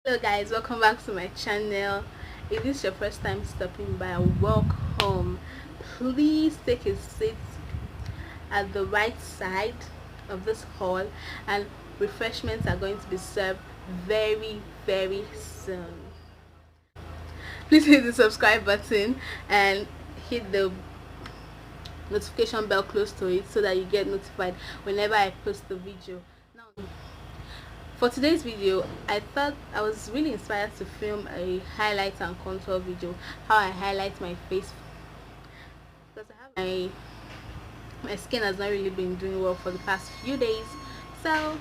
Hello guys, welcome back to my channel. If this is your first time stopping by, welcome. Please take a seat at the right side of this hall, and refreshments are going to be served very soon. Please hit the subscribe button and hit the notification bell close to it so that you get notified whenever I post the video. Now, for today's video, I thought I was really inspired to film a highlight and contour video, how I highlight my face, because I have my skin has not really been doing well for the past few days. So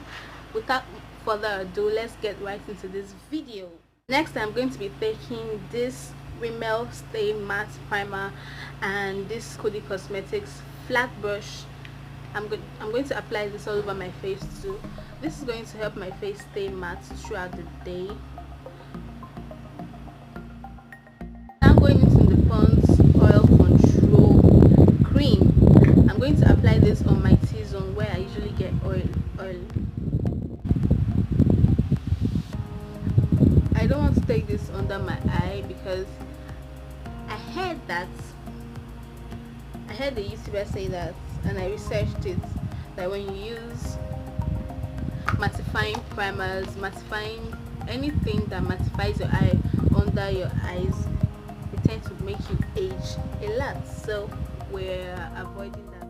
without further ado, let's get right into this video. Next, I'm going to be taking this Rimmel Stay Matte Primer and this Cody Cosmetics flat brush. I'm going to apply this all over my face too. This is going to help my face stay matte throughout the day. I'm going into the Pond's Oil Control Cream. I'm going to apply this on my T-zone where I usually get oil. I don't want to take this under my eye because I heard the YouTuber say that, and I researched it, that when you use mattifying primers, mattifying anything that mattifies your eye under your eyes, it tends to make you age a lot. So we're avoiding that.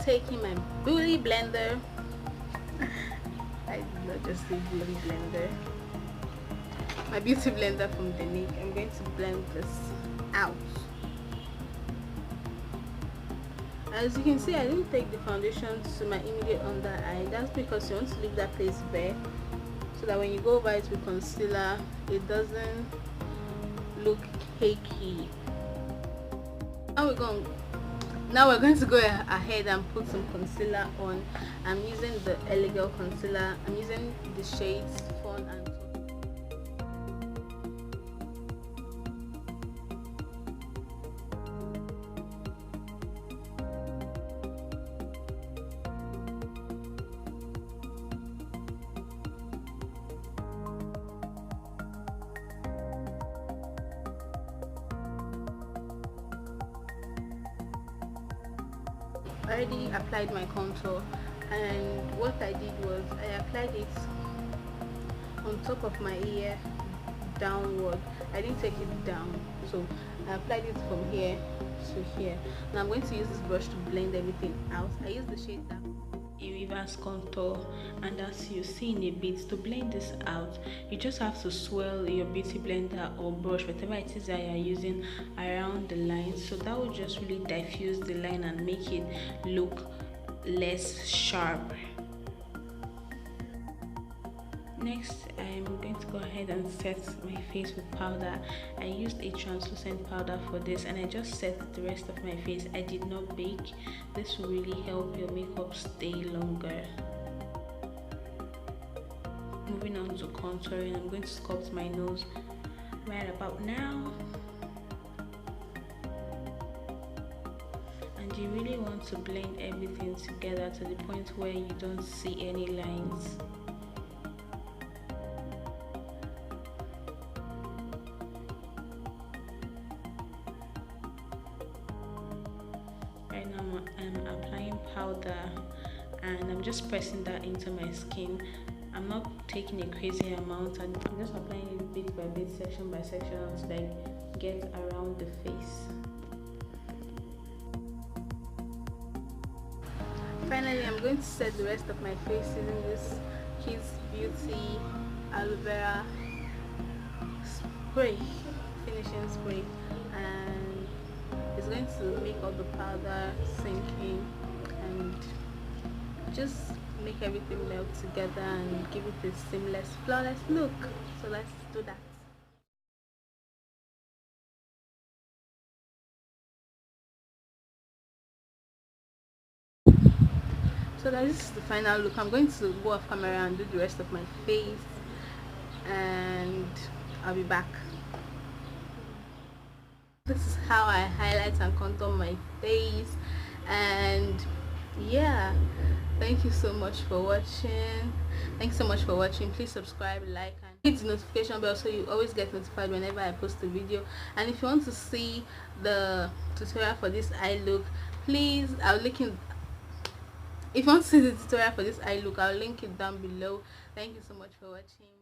Taking my beauty blender. I did not just say beauty blender. My beauty blender from Tania. I'm going to blend this out. As you can see, I didn't take the foundation to my immediate under eye. That's because you want to leave that place bare so that when you go over it with concealer, it doesn't look cakey. Now we're going to go ahead and put some concealer on. I'm using the Elegant concealer. I'm using the shades Fawn and I already applied my contour, and what I did was I applied it on top of my ear downward. I didn't take it down, so I applied it from here to here. Now I'm going to use this brush to blend everything out. I use the shade that a reverse contour, and as you see in a bit, to blend this out you just have to swirl your beauty blender or brush, whatever it is that you're using, around the line, so that will just really diffuse the line and make it look less sharp. Next, I'm going to go ahead and set my face with powder. I used a translucent powder for this, and I just set the rest of my face. I did not bake. This will really help your makeup stay longer. Moving on to contouring, I'm going to sculpt my nose right about now. And you really want to blend everything together to the point where you don't see any lines. Right now I'm applying powder and I'm just pressing that into my skin. I'm not taking a crazy amount, and I'm just applying it bit by bit, section by section, until I get around the face. Finally, I'm going to set the rest of my face using this Kids Beauty aloe vera spray, finishing spray, and it's going to make all the powder sink in and just make everything melt together and give it a seamless, flawless look. So let's do that. So this is the final look. I'm going to go off camera and do the rest of my face, and I'll be back. This is how I highlight and contour my face, and Thank you so much for watching. Thank you so much for watching. Please subscribe, like, and hit the notification bell so you always get notified whenever I post a video. And if you want to see the tutorial for this eye look, please, I'll link in. If you want to see the tutorial for this eye look, I'll link it down below. Thank you so much for watching.